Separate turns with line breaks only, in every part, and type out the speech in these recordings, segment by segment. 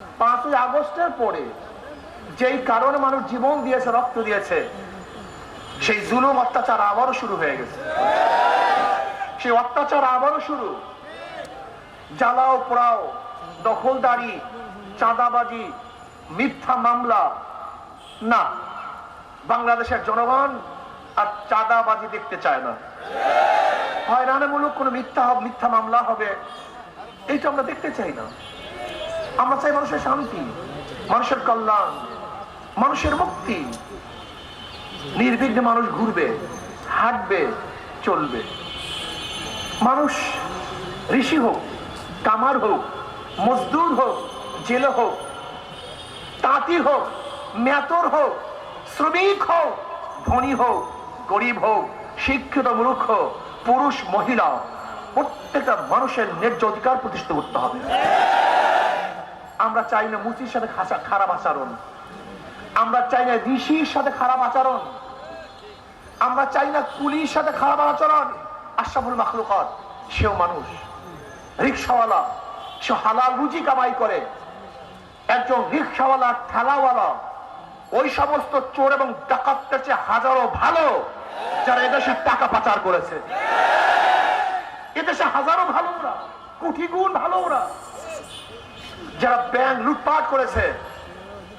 5ই আগস্টের পরে যেই কারণে মানুষ জীবন দিয়েছে, রক্ত দিয়েছে, সেই জুলুম অত্যাচার আবারও শুরু হয়ে গেছে। সেই অত্যাচার আবারও শুরু। জ্বালাও পোড়াও, দখলদারি, চাঁদাবাজি, মিথ্যা মামলা। না, বাংলাদেশের জনগণ আর চাঁদাবাজি দেখতে চায় না। হয়রানিমূলক কোনো মিথ্যা মামলা হবে, এইটা আমরা দেখতে চাই না। আমরা চাই মানুষের শান্তি, মানুষের কল্যাণ, মানুষের মুক্তি। নির্বিঘ্নে মানুষ ঘুরবে, হাঁটবে, চলবে। মানুষ ঋষি হোক, কামার হোক, মজদুর হোক, জেলে হোক, তাঁতি হোক, মেতর হোক, শ্রমিক হোক, ধনী হোক, গরিব হোক, শিক্ষিত মূর্খ, পুরুষ মহিলা, প্রত্যেকটা মানুষের ন্যায্য অধিকার প্রতিষ্ঠা করতে হবে। আমরা চাই না মুচির সাথে খারাপ আচরণ, আমরা চাই না ঋষির সাথে খারাপ আচরণ, আমরা চাই না কুলির সাথে খারাপ আচরণ। আশরাফুল মাখলুকাত সেও মানুষ, রিকশাওয়ালা, সে হালাল রুজি কামাই করে। একজন রিকশাওয়ালা, ঠেলাওয়ালা, ওই সমস্ত চোর এবং ডাকাতদের চেয়ে হাজারো ভালো যারা এদেশে টাকা পাচার করেছে। এদেশে হাজারো ভালো ওরা, কোটি গুণ ভালো ওরা। যারা ব্যাংক লুটপাট করেছে,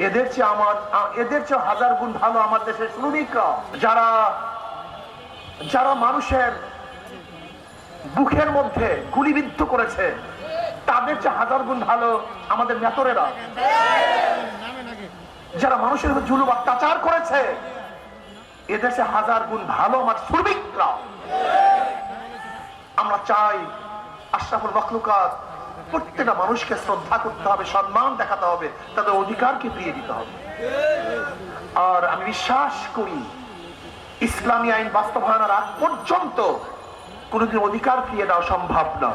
এদের চেয়ে হাজার গুণ ভালো আমার দেশের শ্রমিকরা। যারা মানুষের বুকের মধ্যে গুলিবিদ্ধ করেছে, তাদের চেয়ে হাজার গুণ ভালো আমাদের নেতরেরা। যারা মানুষের উপর জুলুম অত্যাচার করেছে, এদেশে হাজার গুণ ভালো আমার শ্রমিকরা। আমরা চাই আশরাফুল মাখলুকাত প্রত্যেকটা মানুষকে শ্রদ্ধা করতে হবে, সম্মান দেখাতে হবে, তাদের অধিকারকে ফিরিয়ে দিতে হবে। আর আমি বিশ্বাস করি ইসলামী আইন বাস্তবায়নের আগ পর্যন্ত কোনদিন অধিকার ফিরিয়ে দেওয়া সম্ভব না।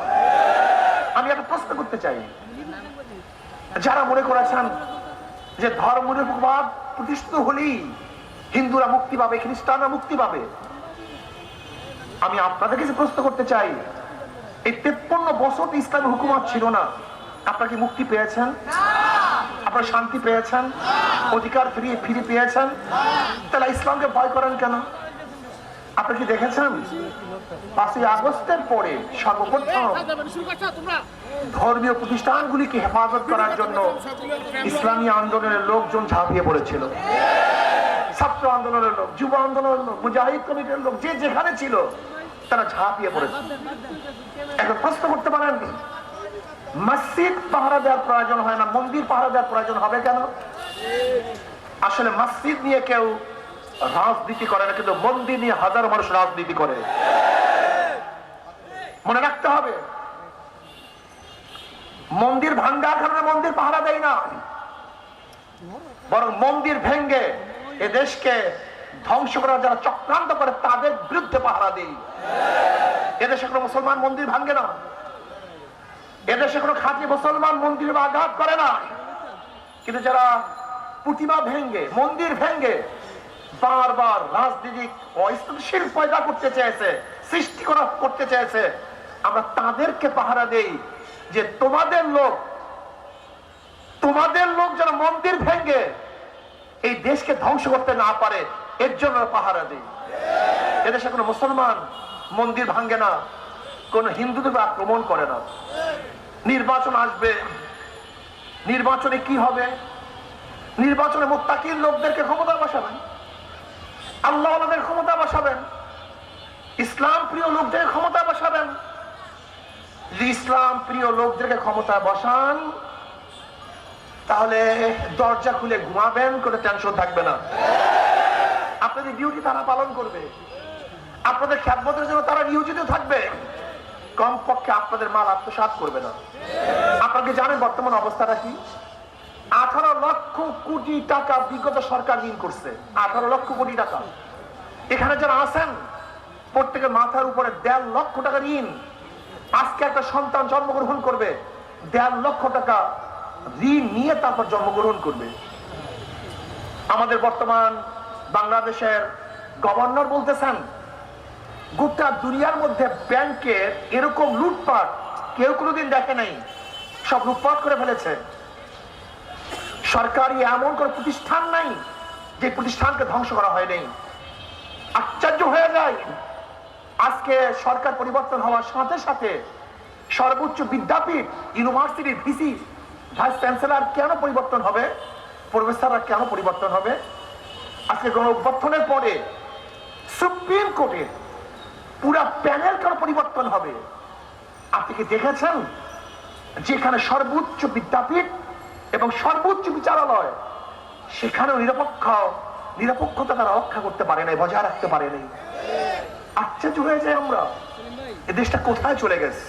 আমি একটা প্রশ্ন করতে চাই, যারা মনে করেছেন যে ধর্মনিরপেক্ষবাদ প্রতিষ্ঠিত হলেই হিন্দুরা মুক্তি পাবে, খ্রিস্টানরা মুক্তি পাবে, আমি আপনাদের কাছে প্রশ্ন করতে চাই, এই 53 বছর ইসলামী হুকুমত ছিল না, আপনারা কি মুক্তি পেয়েছেন? আপনারা শান্তি পেয়েছেন? অধিকার ফিরে পেয়েছেন? তাহলে ইসলামকে ভয় করেন কেন? আপনারা কি দেখেছেন 5ই আগস্টের পরে সর্বপ্রথম ধর্মীয় প্রতিষ্ঠানগুলিকে হেফাজত করার জন্য ইসলামী আন্দোলনের লোকজন ঝাঁপিয়ে পড়েছিল। ছাত্র আন্দোলনের লোক, যুব আন্দোলনের লোক, মুজাহিদ কমিটির লোক, যে যেখানে ছিল তারা ঝাঁপিয়ে পড়েছে। এখন প্রশ্ন করতে পারেন, মসজিদ পাহারা দেওয়ার প্রয়োজন হয় না, মন্দির পাহারা দেওয়ার প্রয়োজন হবে কেন? আসলে মসজিদ নিয়ে কেউ রাজনীতি করে না, কিন্তু মন্দির নিয়ে হাজার মানুষ রাজনীতি করে। মনে রাখতে হবে, মন্দির ভাঙ্গার কারণে মন্দির পাহারা দেয় না, বরং মন্দির ভেঙ্গে এদেশকে ধ্বংস করার যারা চক্রান্ত করে তাদের বিরুদ্ধে পাহারা দেয়। এদেশে কোনো মুসলমান মন্দির ভাঙ্গে না, এদেশে কোনো খাঁটি মুসলমান মন্দির আঘাত করে না, কিন্তু যারা প্রতিমা ভেঙ্গে, মন্দির ভেঙ্গে বারবার রাজনীতিক অস্থিতিশীল পয়দা করতে চেয়েছে, সৃষ্টি করতে চেয়েছে, আমরা তাদেরকে পাহারা দেই যে তোমাদের লোক যারা মন্দির ভেঙ্গে এই দেশকে ধ্বংস করতে না পারে, এর জন্য পাহারা দেই। এদেশে কোনো মুসলমান মন্দির ভাঙ্গে না, কোন হিন্দুদের আক্রমণ করে না। নির্বাচন আসবে, নির্বাচনে কি হবে? নির্বাচনে মুত্তাকিন লোকদেরকে ক্ষমতা বসাবেন, আল্লাহ ওয়ালাদের ক্ষমতা বসাবেন, ইসলাম প্রিয় লোকদের ক্ষমতা বসাবেন। যদি ইসলাম প্রিয় লোকদেরকে ক্ষমতা বসান, তাহলে দরজা খুলে ঘুমাবেন, কোনো টেনশন থাকবে না। আপনাদের ডিউটি তারা পালন করবে, আপনাদের খেদমতের জন্য তারা নিয়োজিত থাকবে, কমপক্ষে আপনাদের মাল আত্মসাৎ করবে না। আপনাকে জানেন বর্তমান অবস্থাটা কি? 18 লক্ষ কোটি টাকা বিগত সরকার ঋণ করছে, 18 লক্ষ কোটি টাকা। এখানে যারা আছেন প্রত্যেকের মাথার উপরে 1.5 লক্ষ টাকা ঋণ। আজকে একটা সন্তান জন্মগ্রহণ করবে, 1.5 লক্ষ টাকা ঋণ নিয়ে তারপর জন্মগ্রহণ করবে। আমাদের বর্তমান বাংলাদেশের গভর্নর বলতেছেন, গোটা দুনিয়ার মধ্যে ব্যাংকের এরকম লুটপাট কেউ কোনোদিন দেখে নাই, সব লুটপাট করে ফেলেছে। সরকারি এমন কোন প্রতিষ্ঠান নাই যে প্রতিষ্ঠানকে ধ্বংস করা হয়নি। আশ্চর্য হয়ে যায়, আজকে সরকার পরিবর্তন হওয়ার সাথে সাথে সর্বোচ্চ বিদ্যাপীঠ ইউনিভার্সিটির ভিসি ভাইস চ্যান্সেলর কেন পরিবর্তন হবে, প্রফেসররা কেন পরিবর্তন হবে? আজকে গণ অভ্যুত্থানের পরে সুপ্রিম কোর্টের পুরা প্যানেল কেন পরিবর্তন হবে? আপনি কি দেখেছেন যেখানে সর্বোচ্চ বিদ্যাপীঠ এবং সর্বোচ্চ বিচারালয়, সেখানেও নিরপেক্ষতা তারা রক্ষা করতে পারে নাই, বজায় রাখতে পারে নাই। আশ্চর্য হয়ে যায় আমরা, এ দেশটা কোথায় চলে গেছে।